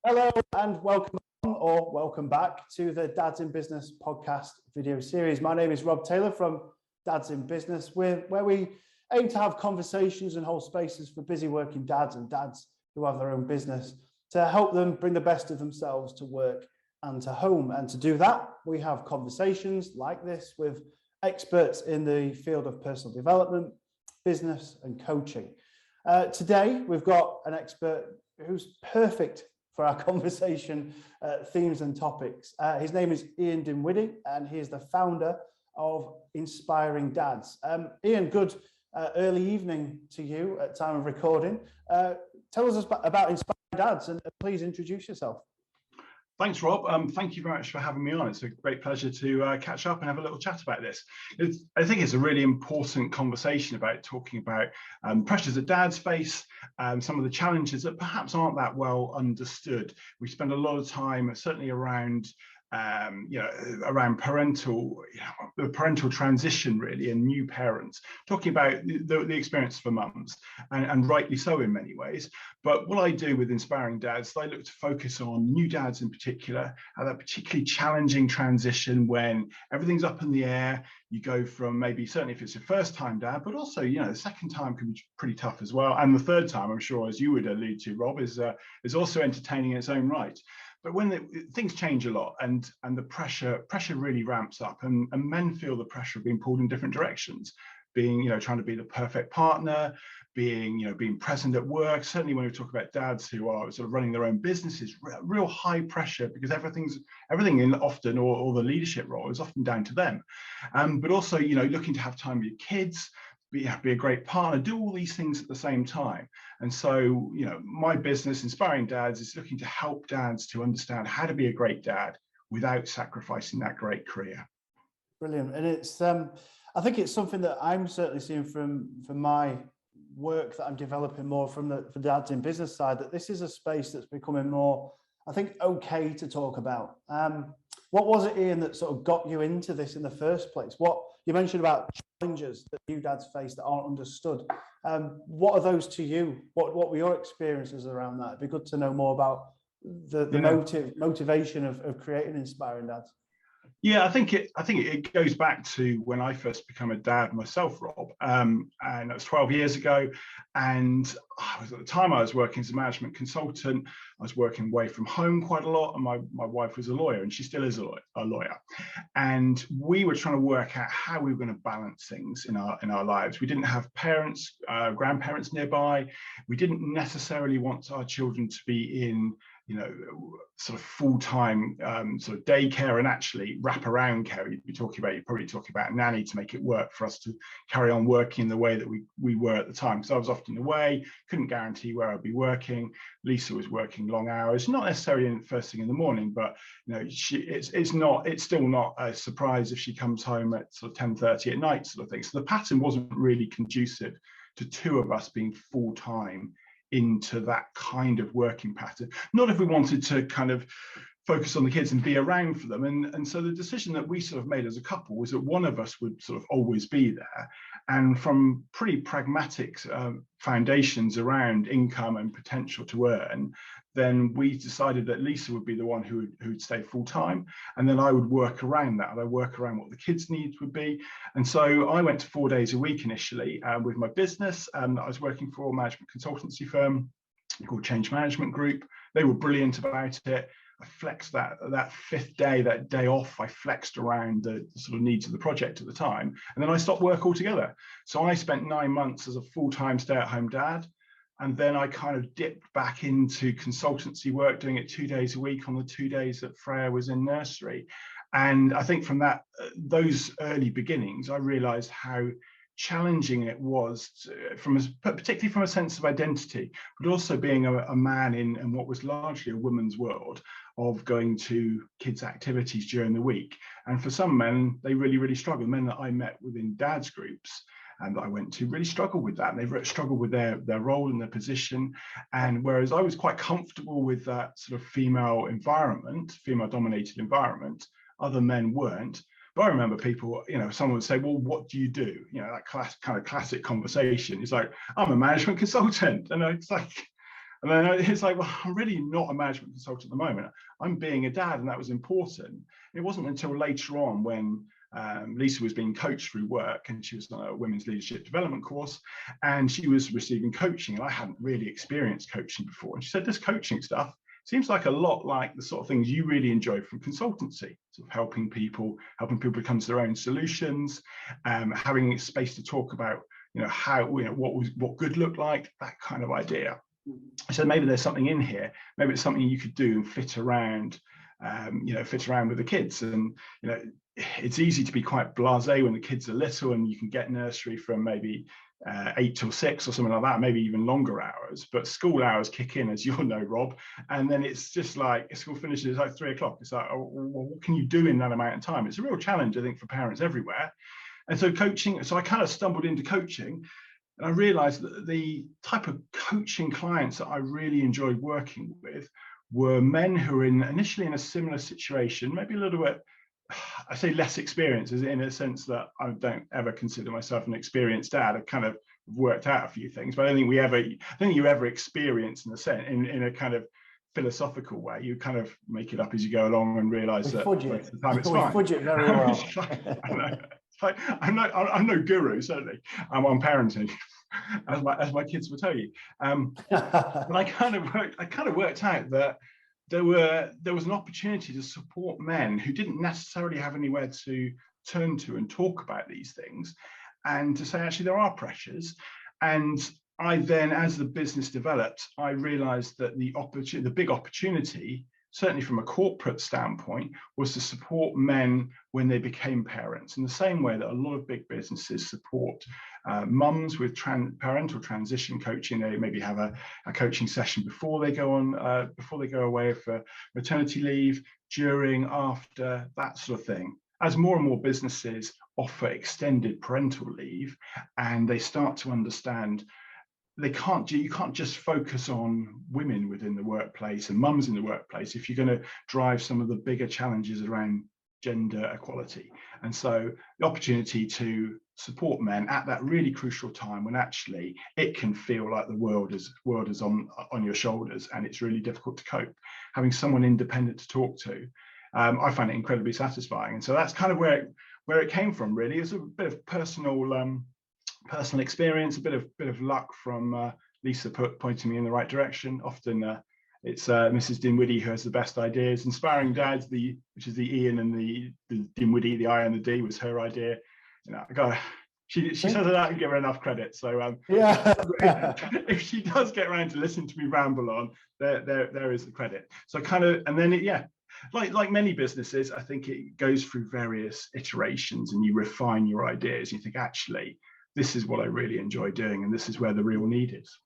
Hello and welcome on, or welcome back to the Dads in Business podcast video series. My name is Rob Taylor from Dads in Business, where we aim to have conversations and hold spaces for busy working dads and dads who have their own business to help them bring the best of themselves to work and to home. And to do that, we have conversations like this with experts in the field of personal development, business and coaching. Today, we've got an expert who's perfect for our conversation themes and topics. His name is Ian Dinwiddie, and he is the founder of Inspiring Dads. Ian, good early evening to you at time of recording. Tell us about Inspiring Dads and please introduce yourself. Thanks, Rob. Thank you very much for having me on. It's a great pleasure to catch up and have a little chat about this. I think it's a really important conversation about talking about pressures that dads face, some of the challenges that perhaps aren't that well understood. We spend a lot of time, certainly around around the parental transition, really, and new parents, talking about the experience for mums, and rightly so in many ways. But what I do with Inspiring Dads, I look to focus on new dads in particular, and that particularly challenging transition when everything's up in the air. You go from maybe, certainly if it's your first time dad, but also, the second time can be pretty tough as well. And the third time, I'm sure, as you would allude to, Rob, is also entertaining in its own right. But when things change a lot and the pressure really ramps up, and men feel the pressure of being pulled in different directions, being, trying to be the perfect partner, being present at work. Certainly when we talk about dads who are sort of running their own businesses, real high pressure, because everything in often, or the leadership role is often down to them. But also, looking to have time with your kids, be a great partner, do all these things at the same time. And so, my business, Inspiring Dads, is looking to help dads to understand how to be a great dad without sacrificing that great career. Brilliant. And it's, I think it's something that I'm certainly seeing from my work that I'm developing more from the Dads in Business side, that this is a space that's becoming more, I think, okay to talk about. What was it, Ian, that sort of got you into this in the first place? What you mentioned about challenges that new dads face that aren't understood. What are those to you? What were your experiences around that? It'd be good to know more about the motivation of creating Inspiring Dads. Yeah, I think it goes back to when I first became a dad myself, Rob, and that was 12 years ago. And at the time I was working as a management consultant. I was working away from home quite a lot, and my wife was a lawyer, and she still is a lawyer. And we were trying to work out how we were going to balance things in our lives. We didn't have parents, grandparents nearby. We didn't necessarily want our children to be in sort of full-time sort of daycare and actually wrap-around care. You're probably talking about nanny to make it work for us to carry on working the way that we were at the time. Because I was often away, couldn't guarantee where I'd be working. Lisa was working long hours, not necessarily in first thing in the morning, but it's still not a surprise if she comes home at sort of 10:30 at night, sort of thing. So the pattern wasn't really conducive to two of us being full-time into that kind of working pattern. Not if we wanted to kind of focus on the kids and be around for them. And so the decision that we sort of made as a couple was that one of us would sort of always be there. And from pretty pragmatic foundations around income and potential to earn, then we decided that Lisa would be the one who would stay full time, and then I would work around that. I'd work around what the kids' needs would be. And so I went to 4 days a week initially with my business. I was working for a management consultancy firm called Change Management Group. They were brilliant about it. I flexed that fifth day, that day off, I flexed around the sort of needs of the project at the time. And then I stopped work altogether. So I spent 9 months as a full-time stay-at-home dad. And then I kind of dipped back into consultancy work, doing it 2 days a week on the 2 days that Freya was in nursery. And I think from those early beginnings, I realized how challenging it was, particularly from a sense of identity, but also being a man in what was largely a woman's world, of going to kids' activities during the week. And for some men, they really, really struggle. Men that I met within dads groups and that I went to really struggle with that. And they've struggled with their role and their position. And whereas I was quite comfortable with that sort of female dominated environment, other men weren't. But I remember people, someone would say, well, what do you do? That kind of classic conversation. It's like, I'm a management consultant. And it's like, And then it's like, well, I'm really not a management consultant at the moment. I'm being a dad, and that was important. It wasn't until later on when Lisa was being coached through work, and she was on a women's leadership development course, and she was receiving coaching, and I hadn't really experienced coaching before. And she said, this coaching stuff seems like a lot like the sort of things you really enjoy from consultancy, sort of helping people come to their own solutions, having a space to talk about, how, what good looked like, that kind of idea. I said, maybe there's something in here. Maybe it's something you could do and fit around with the kids. And, it's easy to be quite blasé when the kids are little, and you can get nursery from maybe 8 till 6 or something like that, maybe even longer hours. But school hours kick in, as you'll know, Rob, and then it's just like school finishes like 3 o'clock. It's like, oh, well, what can you do in that amount of time? It's a real challenge, I think, for parents everywhere. And so I kind of stumbled into coaching, and I realized that the type of coaching clients that I really enjoyed working with were men who were initially in a similar situation, maybe a little bit, I say less experienced, in a sense that I don't ever consider myself an experienced dad. I've kind of worked out a few things, but I don't think you ever experience in a kind of philosophical way. You kind of make it up as you go along and realize that most of the time it's fine. Fudge it very well. I'm no guru, certainly. I'm on parenting, as my kids will tell you. But I kind of worked out that there was an opportunity to support men who didn't necessarily have anywhere to turn to and talk about these things, and to say, actually, there are pressures. And I then, as the business developed, I realized that the big opportunity, certainly from a corporate standpoint, was to support men when they became parents, in the same way that a lot of big businesses support mums with parental transition coaching. They maybe have a coaching session before they go away for maternity leave, during, after, that sort of thing. As more and more businesses offer extended parental leave, and they start to understand you can't just focus on women within the workplace and mums in the workplace if you're going to drive some of the bigger challenges around gender equality. And so the opportunity to support men at that really crucial time, when actually it can feel like the world is on your shoulders and it's really difficult to cope, having someone independent to talk to, I find it incredibly satisfying. And so that's kind of where it came from, really. It's a bit of personal experience, a bit of luck from Lisa pointing me in the right direction. Often it's Mrs. Dinwiddie who has the best ideas. Inspiring Dads, which is the Ian and the Dinwiddie, the I and the D, was her idea. She says that I can give her enough credit. So yeah, if she does get around to listen to me ramble on, there is the credit. So and then like many businesses, I think it goes through various iterations, and you refine your ideas. You think, actually, this is what I really enjoy doing, and this is where the real need is.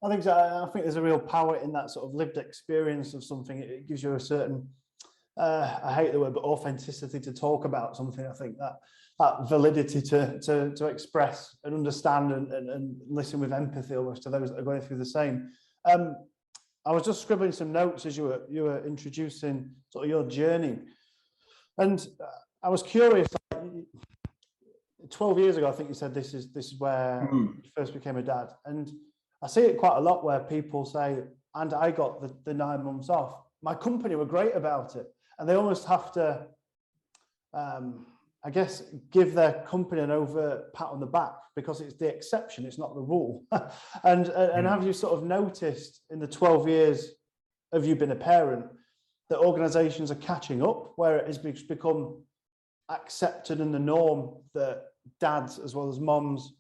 I think so. I think there's a real power in that sort of lived experience of something. It gives you a certain, I hate the word, but authenticity to talk about something. I think that validity to express and understand and listen with empathy almost to those that are going through the same. I was just scribbling some notes as you were introducing sort of your journey, and I was curious. 12 years ago, I think you said this is where you first became a dad, and I see it quite a lot where people say, and I got the 9 months off. My company were great about it, and they almost have to, I guess, give their company an overt pat on the back because it's the exception, it's not the rule. and have you sort of noticed in the 12 years of you being a parent that organisations are catching up, where it has become accepted in the norm that dads as well as moms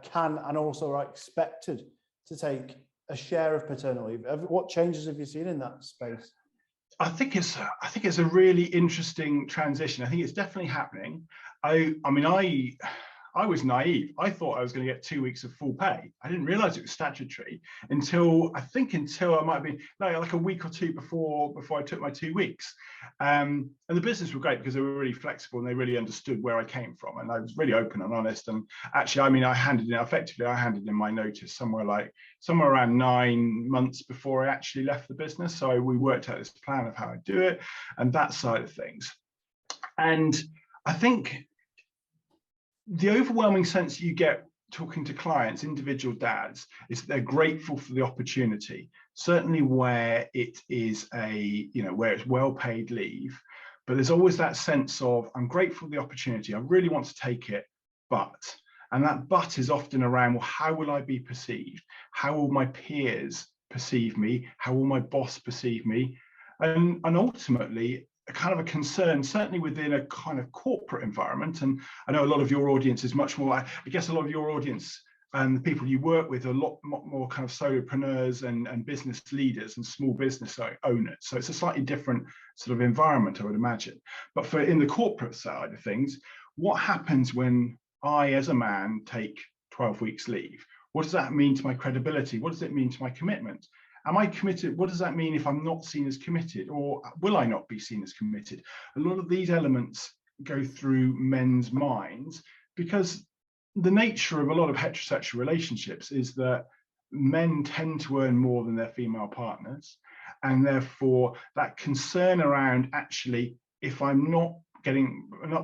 can and also are expected to take a share of paternal leave? What changes have you seen in that space? I think it's a really interesting transition. I think it's definitely happening. I was naive. I thought I was going to get 2 weeks of full pay. I didn't realize it was statutory until I might have been like a week or two before I took my 2 weeks. And the business were great because they were really flexible and they really understood where I came from. And I was really open and honest. And actually, I handed in my notice somewhere around 9 months before I actually left the business. So we worked out this plan of how I do it and that side of things. And I think the overwhelming sense you get talking to clients, individual dads, is that they're grateful for the opportunity, certainly where it is where it's well-paid leave, but there's always that sense of, I'm grateful for the opportunity, I really want to take it, and that but is often around, well, how will I be perceived? How will my peers perceive me? How will my boss perceive me? And ultimately, a kind of a concern, certainly within a kind of corporate environment. And I know a lot of your audience is much more, I guess a lot of your audience and the people you work with are a lot more kind of solopreneurs and business leaders and small business owners. So it's a slightly different sort of environment, I would imagine. But for in the corporate side of things, what happens when I, as a man, take 12 weeks leave? What does that mean to my credibility? What does it mean to my commitment? Am I committed? What does that mean if I'm not seen as committed, or will I not be seen as committed? A lot of these elements go through men's minds, because the nature of a lot of heterosexual relationships is that men tend to earn more than their female partners. And therefore that concern around, actually, if I'm not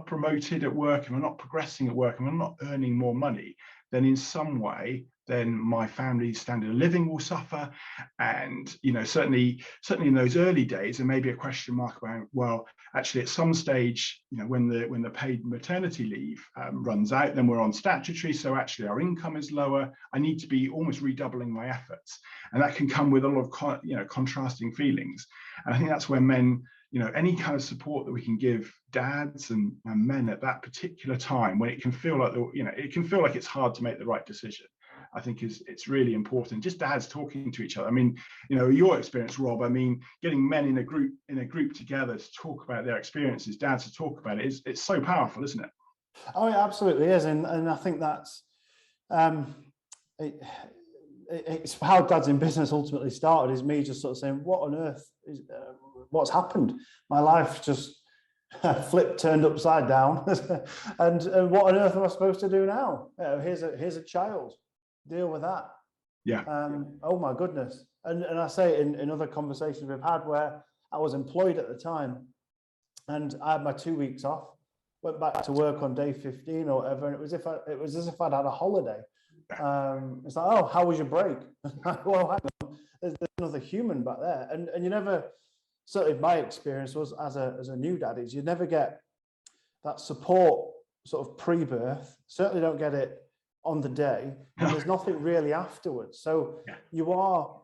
promoted at work, if I'm not progressing at work, if I'm not earning more money, then in some way, then my family's standard of living will suffer. And, you know, certainly in those early days, there may be a question mark about, well, actually at some stage, you know, when the paid maternity leave runs out, then we're on statutory. So actually our income is lower. I need to be almost redoubling my efforts. And that can come with a lot of, contrasting feelings. And I think that's where men, any kind of support that we can give dads and men at that particular time, when it can feel like, it can feel like it's hard to make the right decision, I think it's really important. Just dads talking to each other. I mean, your experience, Rob, I mean, getting men in a group together to talk about their experiences, dads to talk about it, it's so powerful, isn't it? Oh, it absolutely is. And I think that's, it's how Dads in Business ultimately started, is me just sort of saying, what on earth is, what's happened? My life just turned upside down. and what on earth am I supposed to do now? Here's a child, deal with that. Yeah. Oh my goodness. And I say in other conversations we've had where I was employed at the time and I had my 2 weeks off, went back to work on day 15 or whatever, and it was as if I'd had a holiday. It's like, oh, how was your break? Well, hang on, there's another human back there. And you never, certainly my experience was as a new dad, is you never get that support sort of pre-birth, certainly don't get it on the day, and there's nothing really afterwards. So you are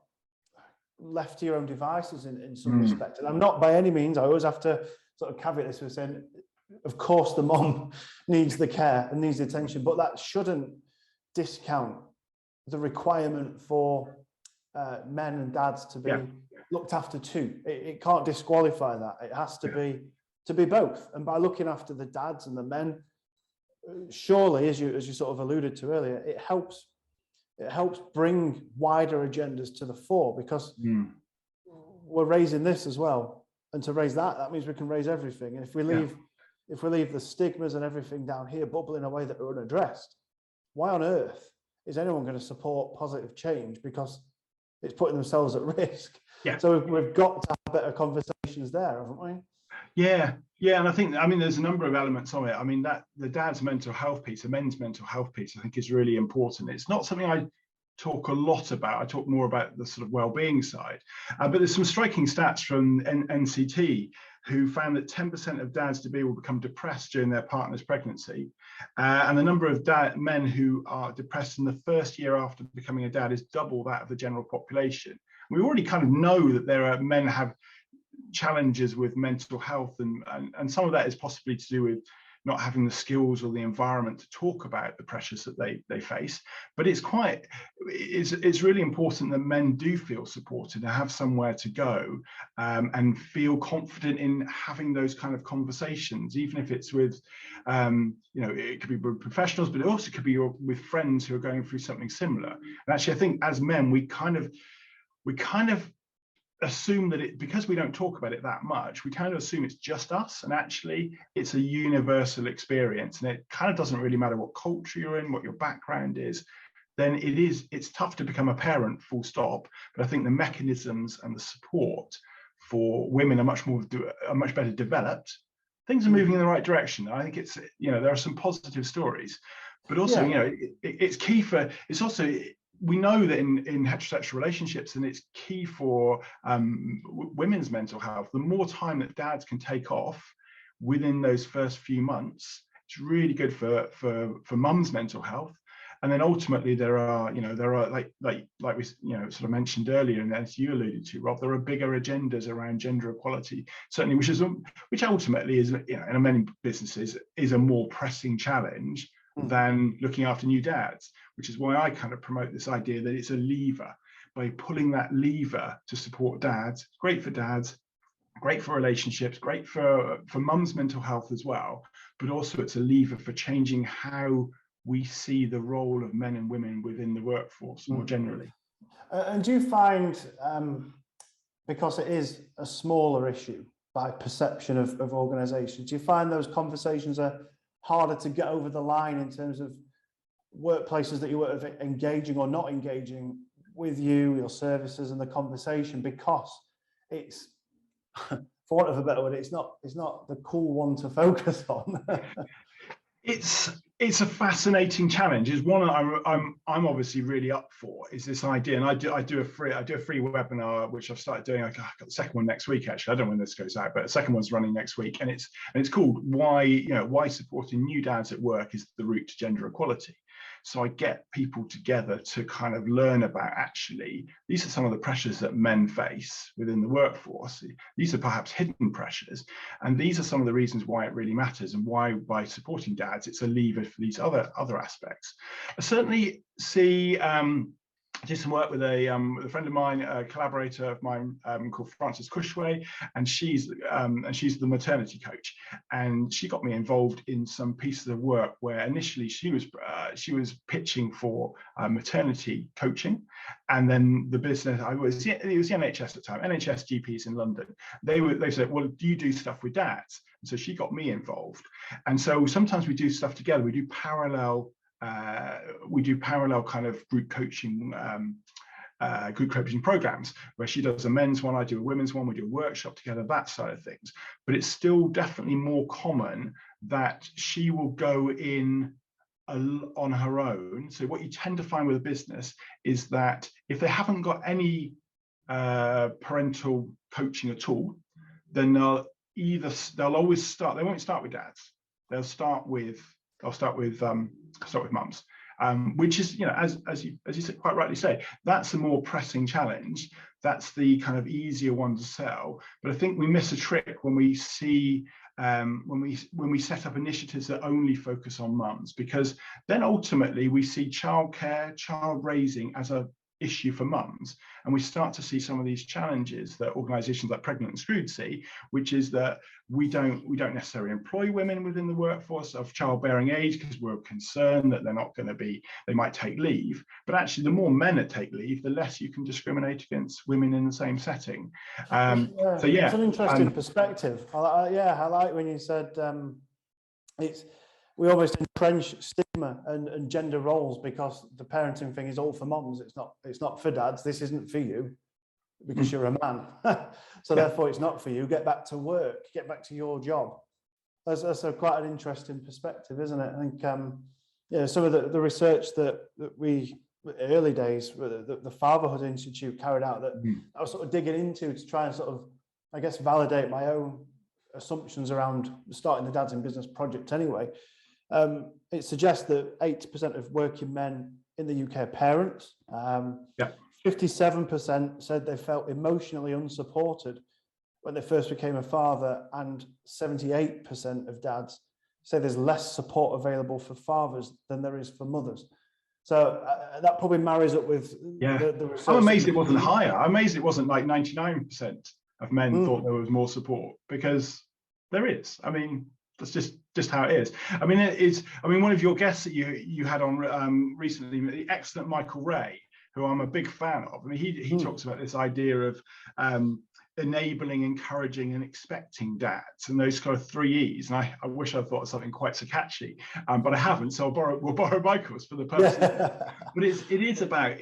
left to your own devices in some respect. And I'm not by any means, I always have to sort of caveat this with saying, of course the mom needs the care and needs the attention, but that shouldn't discount the requirement for men and dads to be looked after too. It can't disqualify that. It has to be both. And by looking after the dads and the men, surely, as you sort of alluded to earlier, it helps bring wider agendas to the fore, because we're raising this as well, and to raise that means we can raise everything. And if we leave the stigmas and everything down here bubbling away that are unaddressed, why on earth is anyone going to support positive change? Because it's putting themselves at risk. So we've got to have better conversations there, haven't we? Yeah, and I think, there's a number of elements of it. I mean, that the dad's mental health piece, the men's mental health piece, I think is really important. It's not something I talk a lot about. I talk more about the sort of well-being side. But there's some striking stats from NCT, who found that 10% of dads to be will become depressed during their partner's pregnancy. And the number of men who are depressed in the first year after becoming a dad is double that of the general population. We already kind of know that there are men have challenges with mental health, and some of that is possibly to do with not having the skills or the environment to talk about the pressures that they face. But it's really important that men do feel supported and have somewhere to go, and feel confident in having those kind of conversations, even if it's with it could be with professionals, but it also could be with friends who are going through something similar. And actually, I think as men, we kind of assume that because we don't talk about it that much, we kind of assume it's just us, and actually it's a universal experience, and it kind of doesn't really matter what culture you're in, what your background is. Then it's tough to become a parent, full stop. But I think the mechanisms and the support for women are much better developed. Things are moving in the right direction. I think it's, there are some positive stories, But also, you know, it's key for, it's also, we know that in heterosexual relationships, and it's key for women's mental health, the more time that dads can take off within those first few months, it's really good for mum's mental health. And then ultimately there are like we sort of mentioned earlier, and as you alluded to, Rob, there are bigger agendas around gender equality, certainly, which ultimately is, you know, in many businesses is a more pressing challenge than looking after new dads, which is why I kind of promote this idea that it's a lever. By pulling that lever to support dads, great for dads, great for relationships, great for mum's mental health as well, but also it's a lever for changing how we see the role of men and women within the workforce more generally. And do you find, because it is a smaller issue by perception of organisations, do you find those conversations are harder to get over the line in terms of workplaces that you work with engaging or not engaging with you, your services, and the conversation, because it's, for want of a better word, it's not the cool one to focus on? It's a fascinating challenge. It's one I'm obviously really up for, is this idea. And I do a free webinar, which I've started doing. I've got the second one next week, actually. I don't know when this goes out, but the second one's running next week. And it's called why supporting new dads at work is the route to gender equality. So I get people together to kind of learn about, actually, these are some of the pressures that men face within the workforce. These are perhaps hidden pressures. And these are some of the reasons why it really matters, and why by supporting dads, it's a lever for these other aspects. I certainly see, I did some work with a friend of mine, a collaborator of mine called Frances 𝐂𝐎𝐓, and she's the maternity coach, and she got me involved in some pieces of work where initially she was pitching for maternity coaching, and then the business, it was the NHS at the time, NHS GPs in London, they said, well, do you do stuff with dads? And so she got me involved, and so sometimes we do stuff together. We do parallel kind of group coaching programs, where she does a men's one, I do a women's one, we do a workshop together, that side of things. But it's still definitely more common that she will go in on her own. So what you tend to find with a business is that if they haven't got any parental coaching at all, then they'll always start, they won't start with dads, they'll start with mums, which is, you know, as you quite rightly say, that's a more pressing challenge. That's the kind of easier one to sell. But I think we miss a trick when we see when we set up initiatives that only focus on mums, because then ultimately we see childcare, child raising as a issue for mums, and we start to see some of these challenges that organisations like Pregnant and Screwed see, which is that we don't necessarily employ women within the workforce of childbearing age because we're concerned that they might take leave. But actually, the more men that take leave, the less you can discriminate against women in the same setting. It's an interesting perspective. I like when you said we almost entrench stigma and gender roles, because the parenting thing is all for moms. It's not for dads. This isn't for you because you're a man. So therefore it's not for you. Get back to work, get back to your job. That's quite an interesting perspective, isn't it? I think some of the research that we, early days, the Fatherhood Institute carried out, that I was sort of digging into to try and sort of, I guess, validate my own assumptions around starting the Dads in Business project anyway. It suggests that 80% of working men in the UK are parents. 57% said they felt emotionally unsupported when they first became a father, and 78% of dads say there's less support available for fathers than there is for mothers. So that probably marries up with the research. I'm amazed it wasn't higher. I'm amazed it wasn't like 99% of men thought there was more support, because there is. I mean, that's just how it is. I mean, one of your guests that you had on recently, the excellent Michael Ray, who I'm a big fan of. I mean, he talks about this idea of enabling, encouraging, and expecting dads, and those kind of 3 E's. And I wish I thought of something quite so catchy, but I haven't. So we'll borrow Michael's for the purpose. But it is about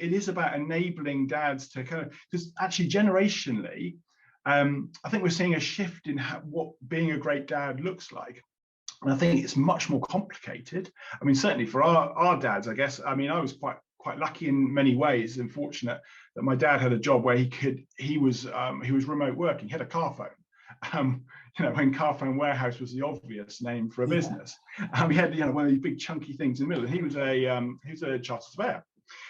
enabling dads to kind of, because actually generationally, I think we're seeing a shift in what being a great dad looks like. And I think it's much more complicated. I mean, certainly for our dads, I guess. I mean, I was quite lucky in many ways and fortunate that my dad had a job where he was remote working. He had a car phone. When Car Phone Warehouse was the obvious name for a business. He had one of these big chunky things in the middle. And he was a chartered surveyor,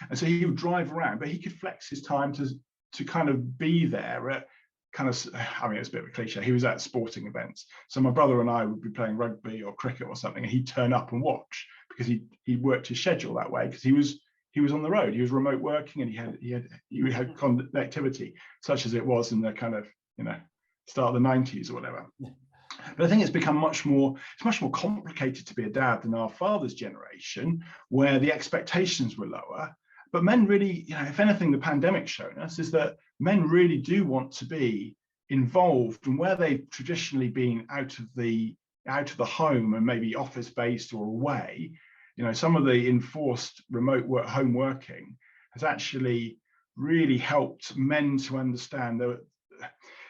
and so he would drive around, but he could flex his time to kind of be there at kind of, I mean, it's a bit of a cliche. He was at sporting events. So my brother and I would be playing rugby or cricket or something, and he'd turn up and watch because he worked his schedule that way because he was on the road. He was remote working, and he had connectivity, such as it was in the kind of start of the 90s or whatever. But I think it's become much more complicated to be a dad than our father's generation, where the expectations were lower. But men really, if anything, the pandemic's shown us is that men really do want to be involved, and where they've traditionally been out of the home and maybe office based or away, some of the enforced remote home working has actually really helped men to understand that.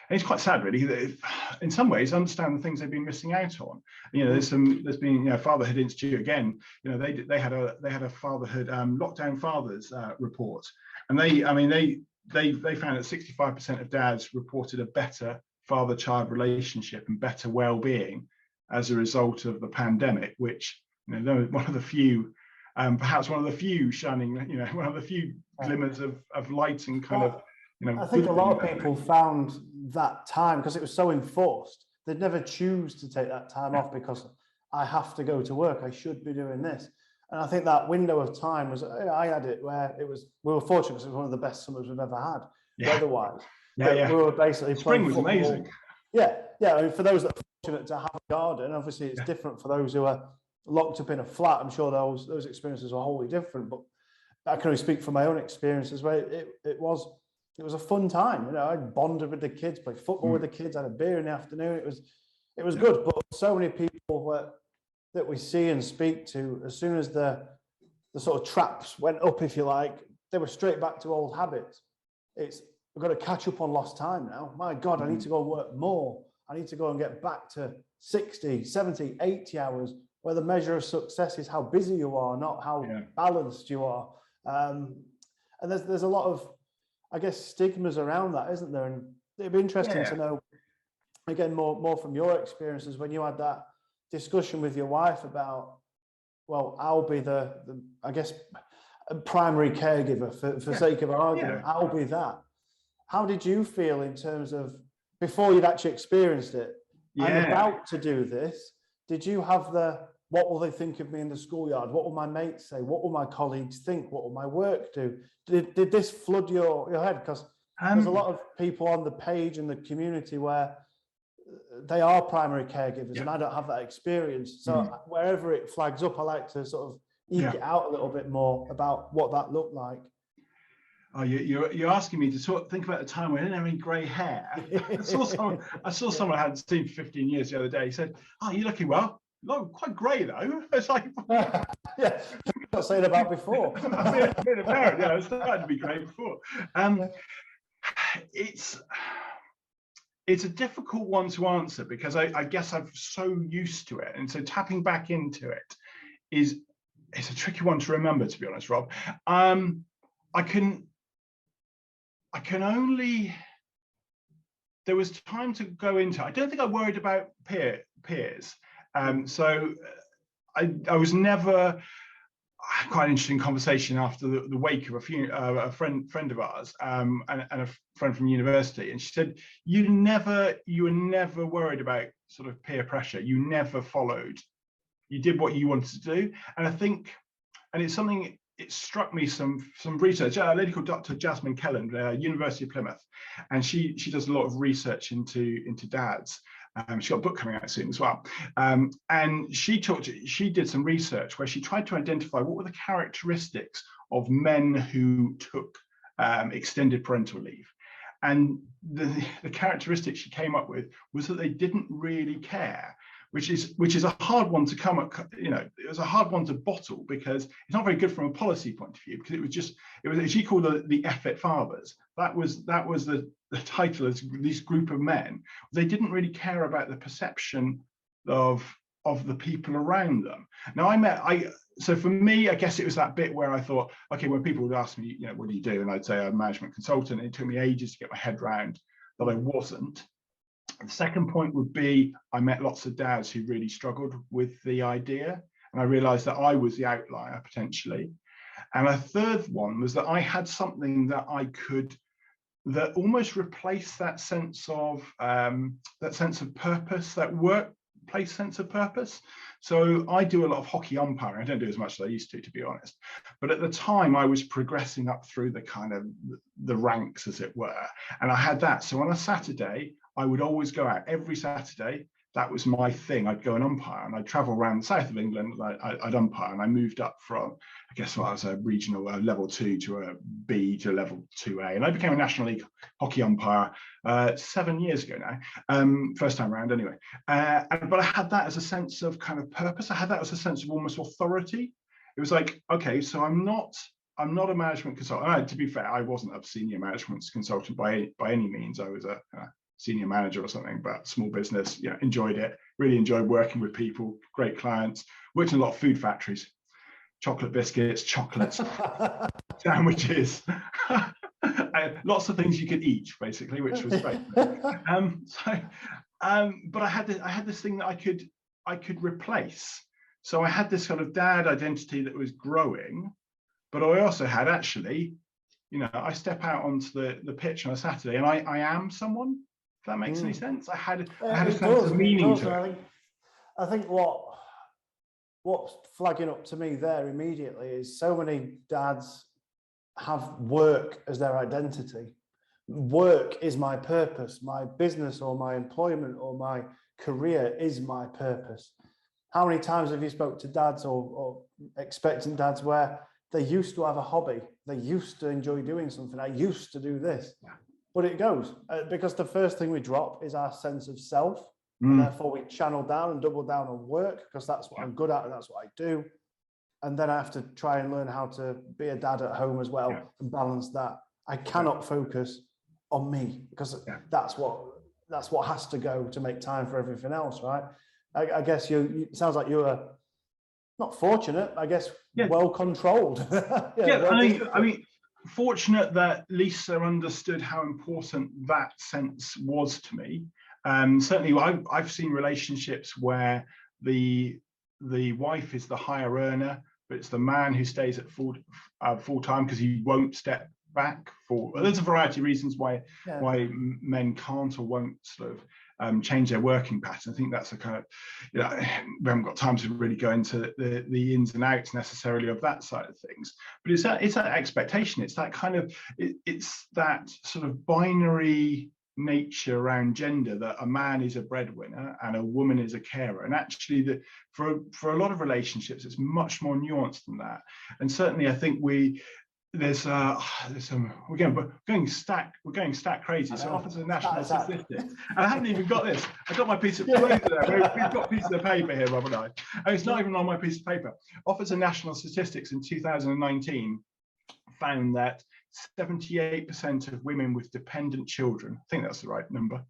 And it's quite sad, really, that in some ways understand the things they've been missing out on. There's been Fatherhood Institute again. They had a fatherhood lockdown fathers report, and they found that 65% of dads reported a better father-child relationship and better well-being as a result of the pandemic, which one of the few, perhaps one of the few shining, one of the few glimmers of light and kind of. I think a lot of people found that time, because it was so enforced, they'd never choose to take that time off because I have to go to work, I should be doing this. And I think that window of time was, I had it where we were fortunate because it was one of the best summers we've ever had, weather-wise. We were basically Spring playing was football. amazing. Yeah. I mean, for those that are fortunate to have a garden, obviously it's different for those who are locked up in a flat. I'm sure those experiences are wholly different, but I can only speak from my own experiences where it was a fun time. I bonded with the kids, played football with the kids, had a beer in the afternoon. It was good. But so many people that we see and speak to, as soon as the sort of traps went up, if you like, they were straight back to old habits. We've got to catch up on lost time now. My God, I need to go and work more. I need to go and get back to 60, 70, 80 hours, where the measure of success is how busy you are, not how balanced you are. And there's a lot of, I guess, stigmas around that, isn't there? And it'd be interesting to know, again, more from your experiences when you had that discussion with your wife about, well, I'll be the I guess, primary caregiver for sake of argument. I'll be that. How did you feel in terms of, before you'd actually experienced it, I'm about to do this, did you have what will they think of me in the schoolyard? What will my mates say? What will my colleagues think? What will my work do? Did this flood your head? Because there's a lot of people on the page in the community where they are primary caregivers, and I don't have that experience. So wherever it flags up, I like to sort of eke it out a little bit more about what that looked like. Oh, you're asking me to think about the time when I didn't have any grey hair. I saw someone I hadn't seen for 15 years the other day. He said, "Oh, you're looking well. Look, quite grey though." It's like, yeah, not saying about before. I've been a parent, I started to be grey before. It's a difficult one to answer because I guess I'm so used to it, and so tapping back into it it's a tricky one to remember, to be honest, Rob. I can only, there was time to go into, I don't think I worried about peers. So I was never, quite an interesting conversation after the wake of a friend of ours and a friend from university, and she said, you were never worried about sort of peer pressure. You never followed. You did what you wanted to do. And I think, and it's something, it struck me some research. A lady called Dr. Jasmine Kelland, University of Plymouth, and she does a lot of research into dads. She's got a book coming out soon as well. And she did some research where she tried to identify what were the characteristics of men who took extended parental leave. And the characteristic she came up with was that they didn't really care, which is a hard one to come at, it was a hard one to bottle because it's not very good from a policy point of view, because it was she called the 𝐓𝐹 fathers. That was the title of this group of men. They didn't really care about the perception of of the people around them. Now so for me, I guess it was that bit where I thought, okay, when people would ask me, you know, what do you do? And I'd say I'm a management consultant. It took me ages to get my head around that I wasn't. The second point would be, I met lots of dads who really struggled with the idea. And I realized that I was the outlier potentially. And a third one was that I had something that I could, that almost replaced that sense of purpose, that workplace sense of purpose. So I do a lot of hockey umpiring. I don't do as much as I used to be honest. But at the time I was progressing up through the kind of the ranks, as it were. And I had that. So on a Saturday, I would always go out every Saturday. That was my thing. I'd go and umpire, and I'd travel around the south of England. I'd umpire, and I moved up from, I guess, I was a regional level 2 to a B to level 2A, and I became a National League hockey umpire 7 years ago now. First time around, anyway. But I had that as a sense of kind of purpose. I had that as a sense of almost authority. It was like, okay, so I'm not a management consultant. To be fair, I wasn't a senior management consultant by any means. I was a senior manager or something, but small business, yeah, enjoyed it, really enjoyed working with people, great clients, worked in a lot of food factories, chocolate biscuits, chocolates, sandwiches, lots of things you could eat, basically, which was great. But I had this thing that I could replace. So I had this sort of dad identity that was growing, but I also had actually, you know, I step out onto the pitch on a Saturday and I am someone. If that makes any sense. I had a sense of meaning to it. I think what's flagging up to me there immediately is so many dads have work as their identity. Work is my purpose. My business or my employment or my career is my purpose. How many times have you spoke to dads or expectant dads where they used to have a hobby, they used to enjoy doing something, I used to do this? Yeah. But it goes, because the first thing we drop is our sense of self. And therefore we channel down and double down on work because that's what I'm good at and that's what I do. And then I have to try and learn how to be a dad at home as well and balance that. I cannot focus on me because that's what has to go to make time for everything else, right? I guess it sounds like you're not fortunate, I guess, well controlled. I mean, fortunate that Lisa understood how important that sense was to me. Certainly, I've seen relationships where the wife is the higher earner, but it's the man who stays at full time because he won't step back. There's a variety of reasons why men can't or won't sort of change their working pattern. I think that's a kind of, you know, we haven't got time to really go into the ins and outs necessarily of that side of things, but it's that expectation. It's that kind of it's that sort of binary nature around gender, that a man is a breadwinner and a woman is a carer. And actually for a lot of relationships it's much more nuanced than that. And certainly I think we're going stack crazy. So Office of National Statistics, and I haven't even got this. I got my piece of paper there. We've got pieces of paper here, Rob and I. And it's not even on my piece of paper. Office of National Statistics in 2019 found that 78% of women with dependent children, I think that's the right number,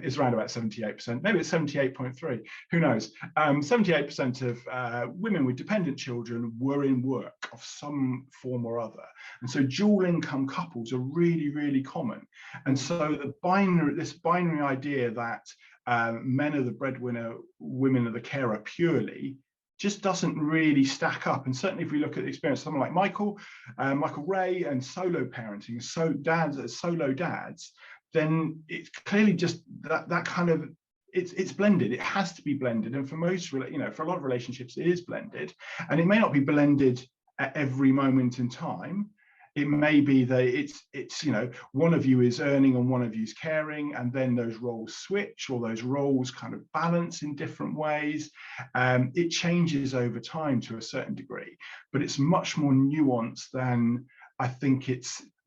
is around about 78%, maybe it's 78.3, who knows. 78% of women with dependent children were in work of some form or other. And so dual income couples are really, really common. And so this binary idea that men are the breadwinner, women are the carer purely, just doesn't really stack up. And certainly if we look at the experience of someone like Michael Ray and solo parenting, solo dads, then it's clearly just that kind of, it's blended. It has to be blended. And for most, you know, for a lot of relationships, it is blended. And it may not be blended at every moment in time. It may be that it's you know, one of you is earning and one of you is caring, and then those roles switch, or those roles kind of balance in different ways. It changes over time to a certain degree, but it's much more nuanced than I think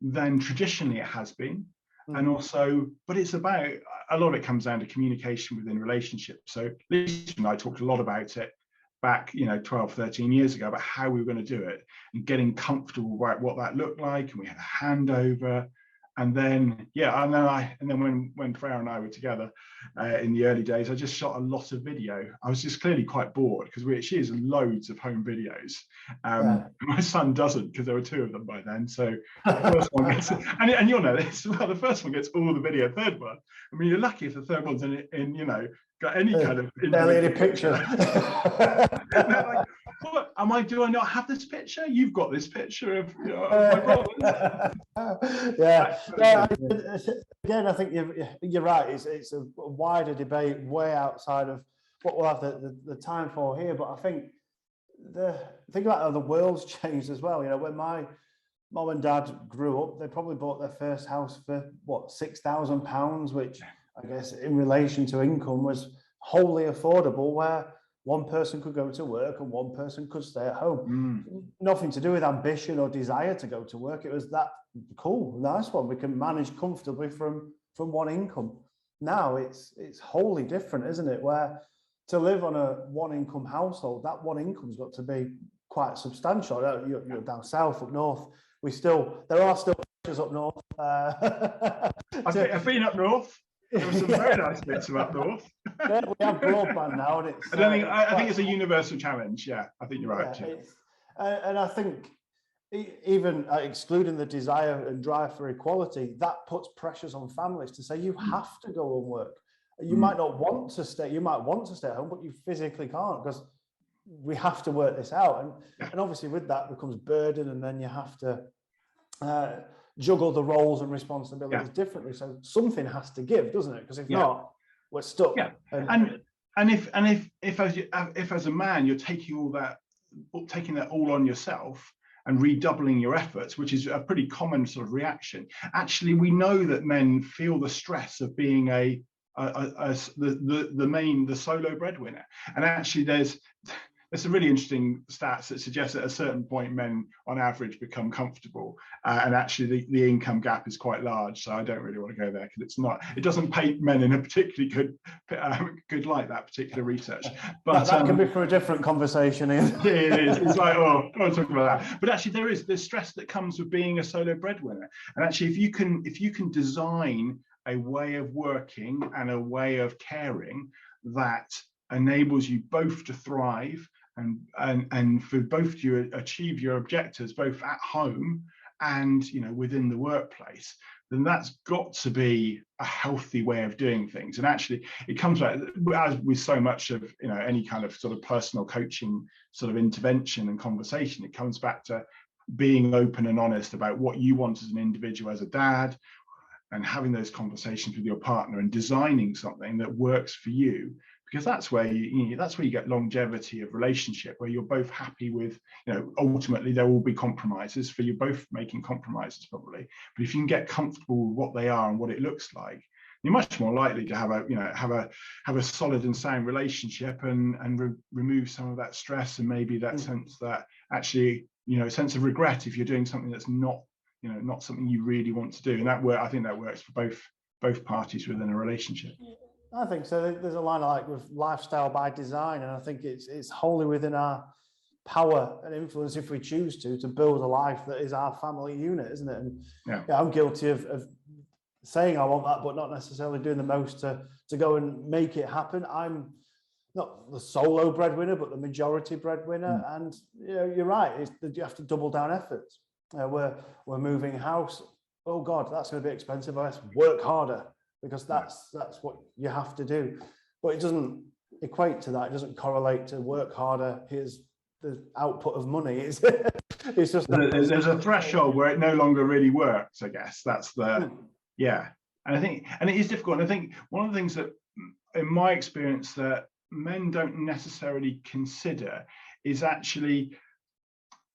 than traditionally it has been. And also, but it's about, a lot of it comes down to communication within relationships. So Lisa and I talked a lot about it back, you know, 12, 13 years ago, about how we were going to do it and getting comfortable about what that looked like. And we had a handover. And then, yeah, and then when Freya and I were together in the early days, I just shot a lot of video. I was just clearly quite bored because she has loads of home videos. My son doesn't, because there were 2 of them by then. So the first one gets, and you'll know this, well, the first one gets all the video, third one, I mean, you're lucky if the third one's in you know, got any kind of barely any picture. Like, what do I not have this picture? You've got this picture of, you know, my brothers. Yeah. Again, I think you're right. It's a wider debate, way outside of what we'll have the time for here. But I think think about how the world's changed as well. You know, when my mum and dad grew up, they probably bought their first house for what, £6,000, which I guess in relation to income was wholly affordable, where one person could go to work and one person could stay at home. Nothing to do with ambition or desire to go to work. It was that cool, nice one. We can manage comfortably from one income. Now it's wholly different, isn't it? Where to live on a one income household, that one income's got to be quite substantial. You're down south, up north. There are still pressures up north. I've been up north. There were some very nice bits of up north. Yeah, we have broadband now, and it's. I think it's a universal challenge. Yeah, I think you're right. Yeah, and I think even excluding the desire and drive for equality, that puts pressures on families to say you have to go and work. You might not want to stay. You might want to stay at home, but you physically can't, because we have to work this out. And obviously with that becomes burden, and then you have to juggle the roles and responsibilities differently. So something has to give, doesn't it? Because if not, we're stuck. Yeah. And if as a man you're taking that all on yourself and redoubling your efforts, which is a pretty common sort of reaction. Actually, we know that men feel the stress of being the solo breadwinner. And actually there's some really interesting stats that suggest at a certain point men on average become comfortable, and actually the income gap is quite large. So I don't really want to go there, because it doesn't paint men in a particularly good light, that particular research. But that can be for a different conversation. It is. It's like, oh, I won't talk about that. But actually there's stress that comes with being a solo breadwinner. And actually if you can design a way of working and a way of caring that enables you both to thrive and for both you achieve your objectives both at home and, you know, within the workplace, then that's got to be a healthy way of doing things. And actually it comes back, as with so much of, you know, any kind of sort of personal coaching sort of intervention and conversation, it comes back to being open and honest about what you want as an individual, as a dad, and having those conversations with your partner and designing something that works for you. Because that's where you get longevity of relationship, where you're both happy with, you know, ultimately there will be compromises, for you're both making compromises probably. But if you can get comfortable with what they are and what it looks like, you're much more likely to have a solid and sound relationship and remove some of that stress and maybe that sense that actually, you know, sense of regret if you're doing something that's not, you know, not something you really want to do. And I think that works for both parties within a relationship. I think so. There's a line like with lifestyle by design, and I think it's wholly within our power and influence, if we choose to build a life that is our family unit, isn't it? And I'm guilty of saying I want that, but not necessarily doing the most to go and make it happen. I'm not the solo breadwinner, but the majority breadwinner. And you know, you're right. You have to double down efforts. We're moving house. Oh God, that's going to be expensive. Let's work harder, because that's what you have to do. But it doesn't equate to that. It doesn't correlate to work harder. Here's the output of money. It's just there's a threshold where it no longer really works, I guess. That's the And I think, and it is difficult. And I think one of the things that, in my experience, that men don't necessarily consider is actually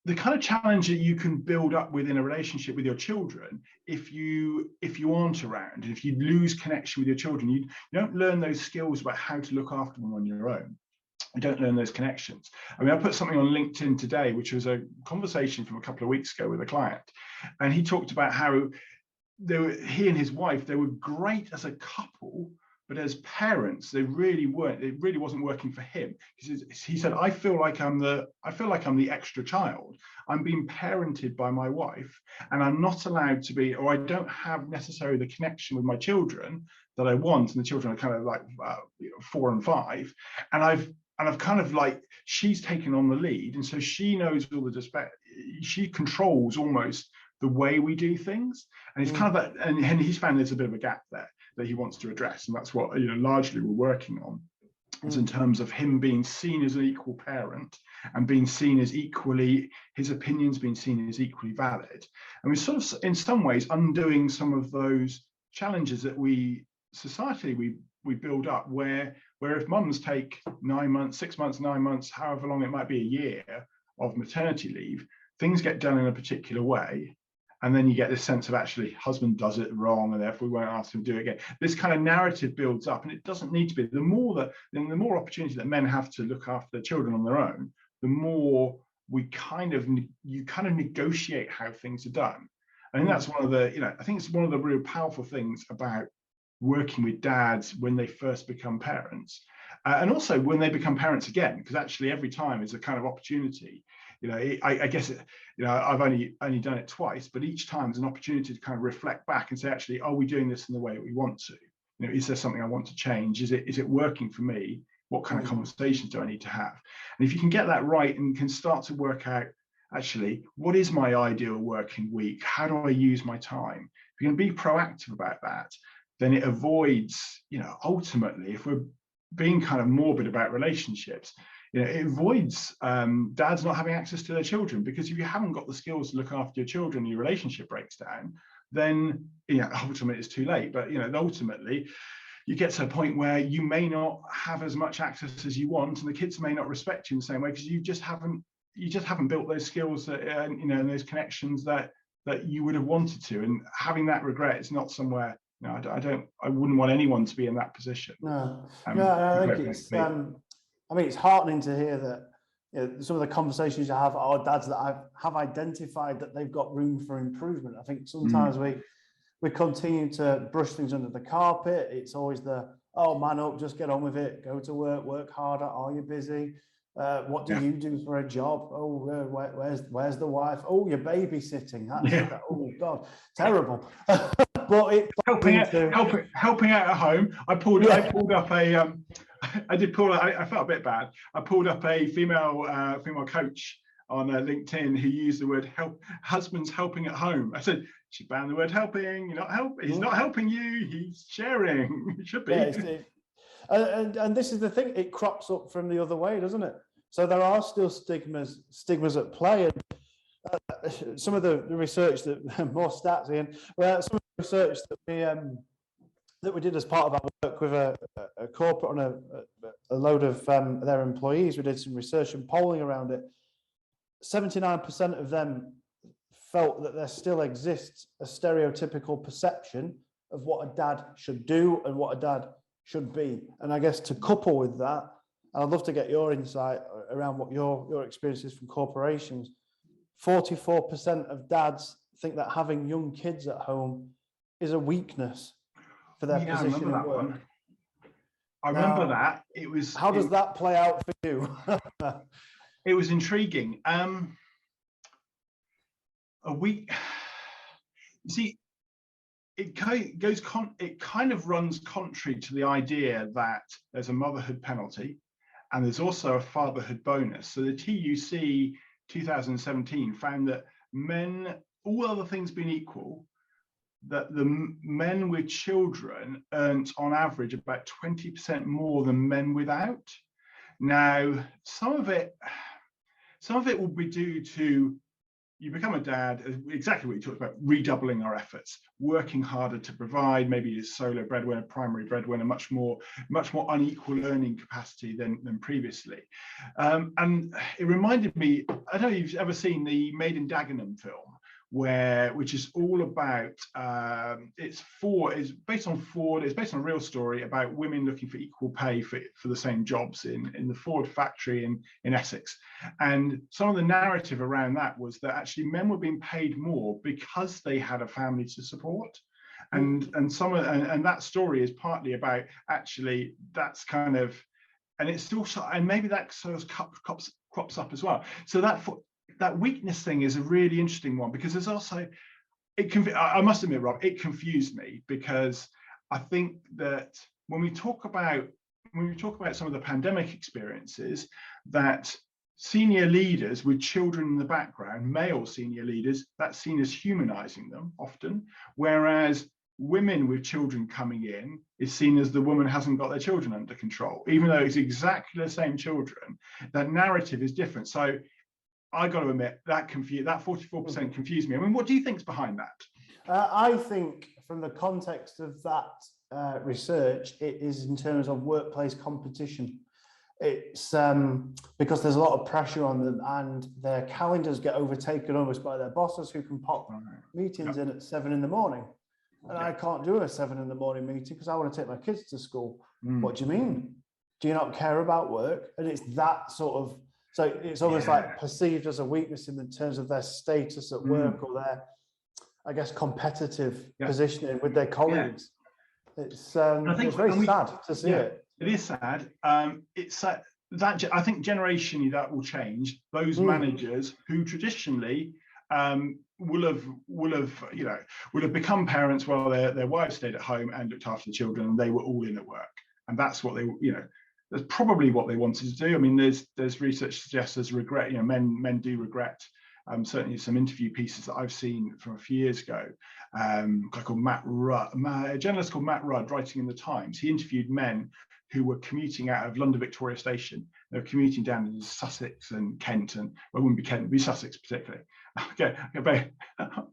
the kind of challenge that you can build up within a relationship with your children if you aren't around, and if you lose connection with your children. You don't learn those skills about how to look after them on your own. You don't learn those connections. I mean, I put something on LinkedIn today, which was a conversation from a couple of weeks ago with a client, and he talked about how he and his wife, they were great as a couple, but as parents, they really weren't. It really wasn't working for him. He said, I feel like I'm the extra child. I'm being parented by my wife, and I'm not allowed to be, or I don't have necessarily the connection with my children that I want. And the children are kind of like 4 and 5, and I've kind of like, she's taken on the lead, and so she knows all the she controls almost the way we do things, and it's kind of that, and he's found there's a bit of a gap there that he wants to address, and that's what largely we're working on, is in terms of him being seen as an equal parent and being seen as equally, his opinions being seen as equally valid, and we're sort of in some ways undoing some of those challenges that we societally we build up, where if mums take 9 months, 6 months, 9 months, however long it might be, a year of maternity leave, things get done in a particular way. And then you get this sense of actually husband does it wrong, and therefore we won't ask him to do it again. This kind of narrative builds up, and it doesn't need to be. The more opportunity that men have to look after their children on their own, the more you kind of negotiate how things are done. I think that's one of the, I think it's one of the real powerful things about working with dads when they first become parents, and also when they become parents again, because actually every time is a kind of opportunity. I guess I've only done it twice, but each time is an opportunity to kind of reflect back and say, actually, are we doing this in the way that we want to? Is there something I want to change? Is it working for me? What kind of conversations do I need to have? And if you can get that right and can start to work out, actually, what is my ideal working week? How do I use my time? If you can be proactive about that, then it avoids, ultimately, if we're being kind of morbid about relationships, it avoids dads not having access to their children, because if you haven't got the skills to look after your children and your relationship breaks down, then ultimately it's too late. But ultimately you get to a point where you may not have as much access as you want, and the kids may not respect you in the same way, because you just haven't built those skills that, and those connections that you would have wanted to. And having that regret is not somewhere, I wouldn't want anyone to be in that position. No, I think it's it's heartening to hear that some of the conversations you have are dads that have identified that they've got room for improvement. I think sometimes we continue to brush things under the carpet. It's always oh, man up, just get on with it, go to work harder. Are you busy? What do you do for a job? Oh, where's the wife? Oh, you're babysitting. Oh God, terrible. But it's helping out at home. I pulled up a I felt a bit bad. I pulled up a female coach on LinkedIn who used the word husbands helping at home. I said, she banned the word helping. He's not helping you, he's sharing. It should be. And this is the thing, it crops up from the other way, doesn't it? So there are still stigmas at play. And some of the research more stats, Ian, some of the research that we did as part of our work with a corporate on a load of their employees, we did some research and polling around it. 79% of them felt that there still exists a stereotypical perception of what a dad should do and what a dad should be. And I guess to couple with that, and I'd love to get your insight around what your experience is from corporations. 44% of dads think that having young kids at home is a weakness for their position at work. I remember that. It was. How does that play out for you? It was intriguing. A week. You see, it kind of runs contrary to the idea that there's a motherhood penalty and there's also a fatherhood bonus. So the TUC 2017 found that men, all other things being equal, that the men with children earned on average about 20% more than men without. Now, some of it will be due to you become a dad, exactly what you talked about, redoubling our efforts, working harder to provide, maybe a solo breadwinner, primary breadwinner, much more unequal earning capacity than previously. And it reminded me, I don't know if you've ever seen the Made in Dagenham film, which is all about it's based on Ford. It's based on a real story about women looking for equal pay for the same jobs in the Ford factory in Essex. And some of the narrative around that was that actually men were being paid more because they had a family to support. and some of and that story is partly about actually that's kind of, and it's also, and maybe that sort of crops up as well. So that weakness thing is a really interesting one, because there's also, I must admit, Rob, it confused me, because I think that when we talk about some of the pandemic experiences, that senior leaders with children in the background, male senior leaders, that's seen as humanizing them often, whereas women with children coming in is seen as the woman hasn't got their children under control, even though it's exactly the same children. That narrative is different. So I got to admit that 44% confused me. I mean, what do you think's behind that? I think from the context of that research, it is in terms of workplace competition. It's because there's a lot of pressure on them, and their calendars get overtaken almost by their bosses, who can pop meetings in at 7 in the morning. And I can't do a 7 in the morning meeting because I want to take my kids to school. What do you mean? Do you not care about work? And it's that sort of, so it's almost like perceived as a weakness in terms of their status at work, or their, I guess, competitive positioning with their colleagues. It's very sad to see it. It is sad. It's sad that I think generationally that will change. Those managers who traditionally will have become parents while their wives stayed at home and looked after the children, and they were all in at work, and that's what they, that's probably what they wanted to do. I mean, there's research suggests there's regret. Men do regret. Certainly some interview pieces that I've seen from a few years ago, a guy called Matt Rudd, a journalist called Matt Rudd, writing in the Times. He interviewed men who were commuting out of London Victoria Station. They were commuting down into Sussex and Kent, and well, it wouldn't be Kent, it would be Sussex particularly. Okay, I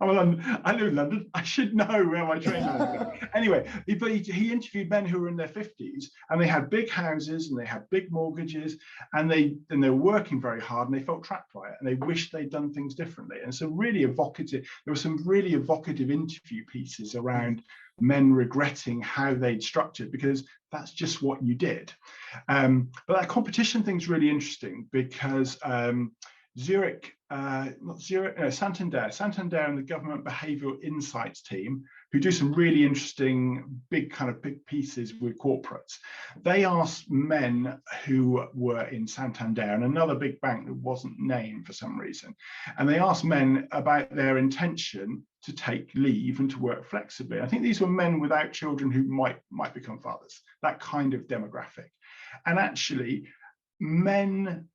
live in London. I should know where my train is. Anyway, he interviewed men who were in their 50s, and they had big houses and they had big mortgages, and they were working very hard, and they felt trapped by it, and they wished they'd done things differently. And so really evocative, there were some really evocative interview pieces around men regretting how they'd structured, because that's just what you did. But that competition thing's really interesting, because Santander and the Government Behavioural Insights team, who do some really interesting big pieces with corporates, they asked men who were in Santander and another big bank that wasn't named for some reason, and they asked men about their intention to take leave and to work flexibly. I think these were men without children who might become fathers, that kind of demographic. And actually, men,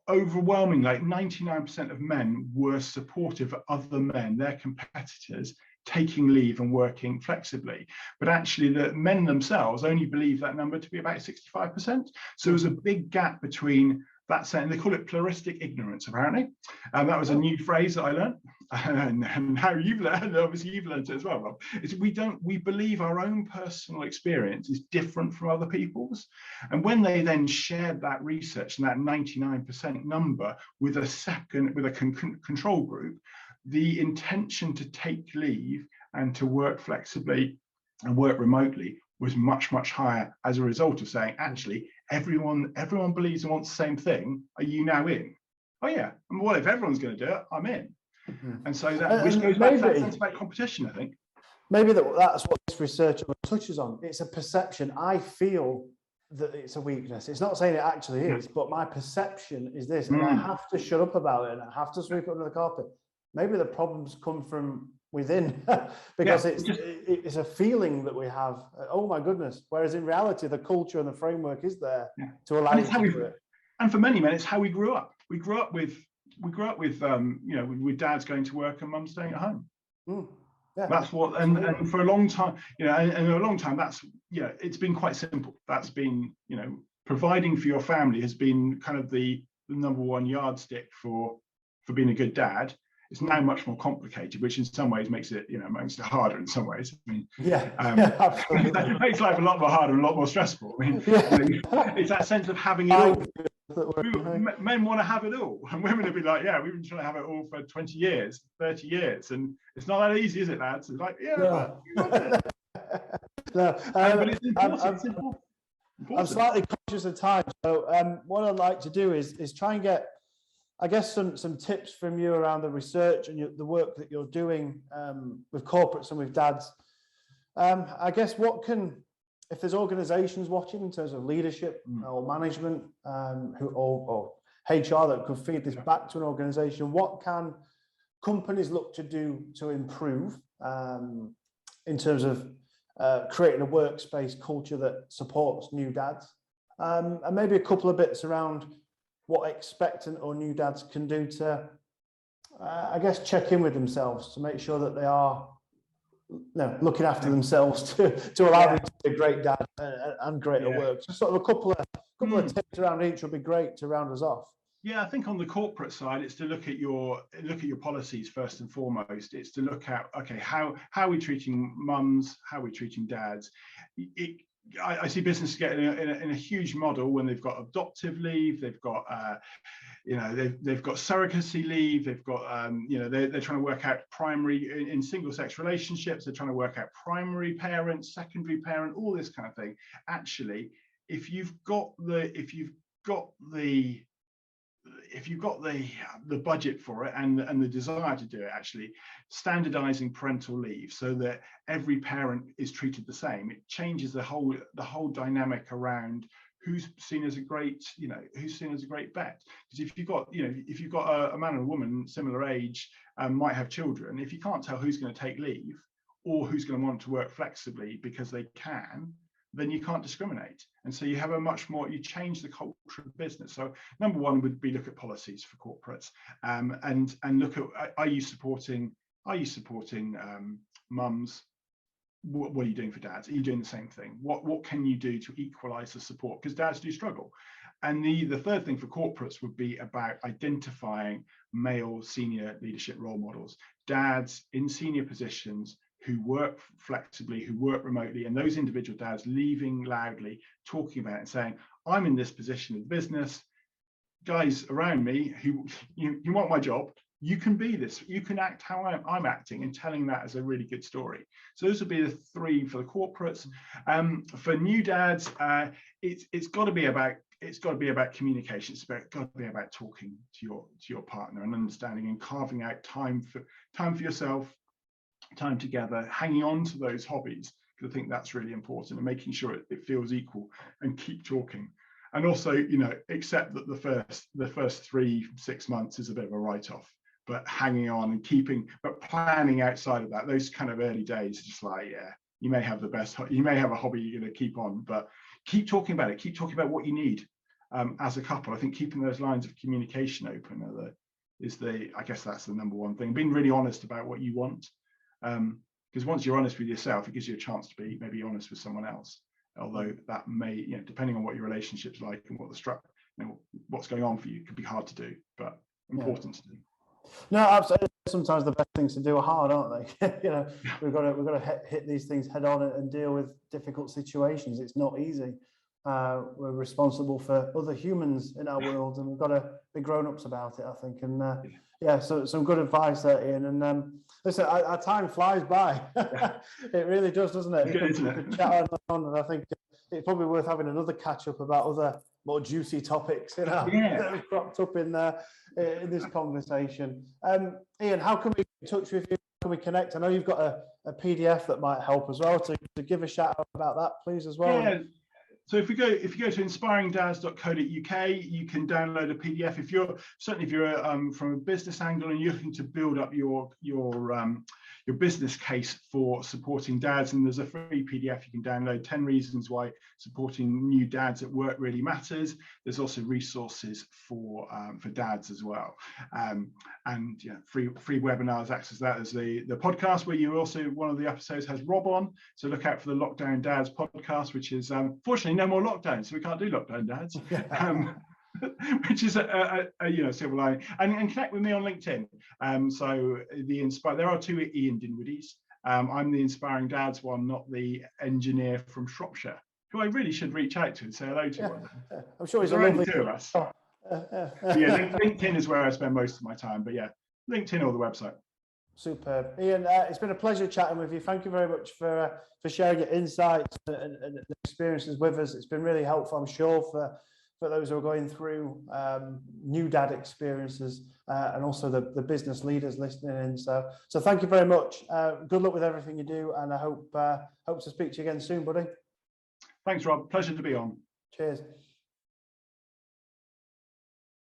overwhelmingly, like 99% of men, were supportive of other men, their competitors, taking leave and working flexibly. But actually, the men themselves only believe that number to be about 65%. So there's a big gap between that saying, they call it pluralistic ignorance, apparently. That was a new phrase that I learned. And now you've learned, obviously you've learned it as well, Rob. We believe our own personal experience is different from other people's. And when they then shared that research and that 99% number with a control group, the intention to take leave and to work flexibly and work remotely was much, much higher as a result of saying, actually, everyone believes and wants the same thing. Are you now in? Oh yeah. And well, if everyone's going to do it, I'm in. And so that which goes back to that sense about competition, I think. Maybe that's what this research touches on. It's a perception. I feel that it's a weakness. It's not saying it actually is, but my perception is this, and I have to shut up about it, and I have to sweep it under the carpet. Maybe the problems come from within, because it's a feeling that we have. Oh my goodness! Whereas in reality, the culture and the framework is there to allow you to do it. And for many men, it's how we grew up. We grew up with with dads going to work and mum staying at home. That's what, and for a long time, and a long time, that's it's been quite simple. That's been providing for your family has been kind of the number one yardstick for being a good dad. It's now much more complicated, which in some ways makes it harder in some ways. I mean, absolutely. It makes life a lot more harder and a lot more stressful. I mean, it's that sense of having it all. Men want to have it all, and women will be like, we've been trying to have it all for 20 years, 30 years, and it's not that easy, is it, lads? It's like, but it's important. I'm slightly conscious of time, so what I'd like to do is try and get, I guess, some tips from you around the research and the work that you're doing with corporates and with dads, I guess if there's organizations watching in terms of leadership or management or HR that could feed this back to an organization, what can companies look to do to improve in terms of creating a workspace culture that supports new dads? And maybe a couple of bits around what expectant or new dads can do to, I guess, check in with themselves to make sure that they are looking after themselves to allow them to be a great dad and great at work. So sort of a couple of tips around each would be great to round us off. Yeah, I think on the corporate side, it's to look at your policies first and foremost. It's to look at, okay, how are we treating mums? How are we treating dads? I see businesses getting in a huge model when they've got adoptive leave, they've got they've got surrogacy leave, they've got they're trying to work out primary in single sex relationships, they're trying to work out primary parent, secondary parent, all this kind of thing. Actually, if you've got the budget for it and the desire to do it, actually standardizing parental leave so that every parent is treated the same, it changes the whole dynamic around who's seen as a great vet. Because if you've got a man and a woman similar age might have children, if you can't tell who's going to take leave or who's going to want to work flexibly because they can, then you can't discriminate. And so you have you change the culture of business. So number one would be look at policies for corporates and look at, are you supporting mums? What are you doing for dads? Are you doing the same thing? What can you do to equalize the support? Because dads do struggle. And the third thing for corporates would be about identifying male senior leadership role models, dads in senior positions who work flexibly, who work remotely, and those individual dads leaving loudly, talking about it and saying, I'm in this position in business, guys around me who you want my job, you can be this, you can act how I'm acting, and telling that as a really good story. So those would be the three for the corporates. For new dads, it's got to be about communication. It's got to be about talking to your partner and understanding and carving out time for yourself, time together, hanging on to those hobbies, because I think that's really important, and making sure it feels equal, and keep talking. And also, accept that the first 3-6 months is a bit of a write-off, but hanging on and but planning outside of that, those kind of early days are just like, you may have a hobby you're going to keep on, but keep talking about it, keep talking about what you need as a couple. I think keeping those lines of communication open I guess that's the number one thing, being really honest about what you want. Because once you're honest with yourself, it gives you a chance to be maybe honest with someone else. Although that may, depending on what your relationship's like and what's going on for you, could be hard to do, but important to do. No, absolutely. Sometimes the best things to do are hard, aren't they? We've got to hit these things head on and deal with difficult situations. It's not easy. We're responsible for other humans in our world, and we've got to be grown-ups about it, I think. And so some good advice there, Ian. And listen, our time flies by. It really does, doesn't it? Good, isn't it? We could chat on, and I think it's probably worth having another catch-up about other more juicy topics that have cropped up in this conversation. Ian, how can we get in touch with you? How can we connect? I know you've got a PDF that might help as well. To give a shout out about that, please, as well. Yeah. So if you go to inspiringdads.co.uk, you can download a PDF. If you're from a business angle and you're looking to build up your business case for supporting dads, and there's a free PDF you can download, 10 reasons why supporting new dads at work really matters. There's also resources for dads as well, and free webinars. Access that as the podcast, where you also, one of the episodes has Rob on, so look out for the Lockdown Dads podcast, which is fortunately no more lockdown, so we can't do Lockdown Dads. Which is a silver lining, and connect with me on LinkedIn. So there are two Ian Dinwiddies. I'm the Inspiring Dads one, not the engineer from Shropshire, who I really should reach out to and say hello to. I'm sure he's already two of us. LinkedIn is where I spend most of my time, but LinkedIn or the website. Superb. Ian, it's been a pleasure chatting with you. Thank you very much for sharing your insights and experiences with us. It's been really helpful, I'm sure, for for those who are going through new dad experiences, and also the business leaders listening in. So thank you very much. Good luck with everything you do, and I hope to speak to you again soon, buddy. Thanks, Rob. Pleasure to be on. Cheers.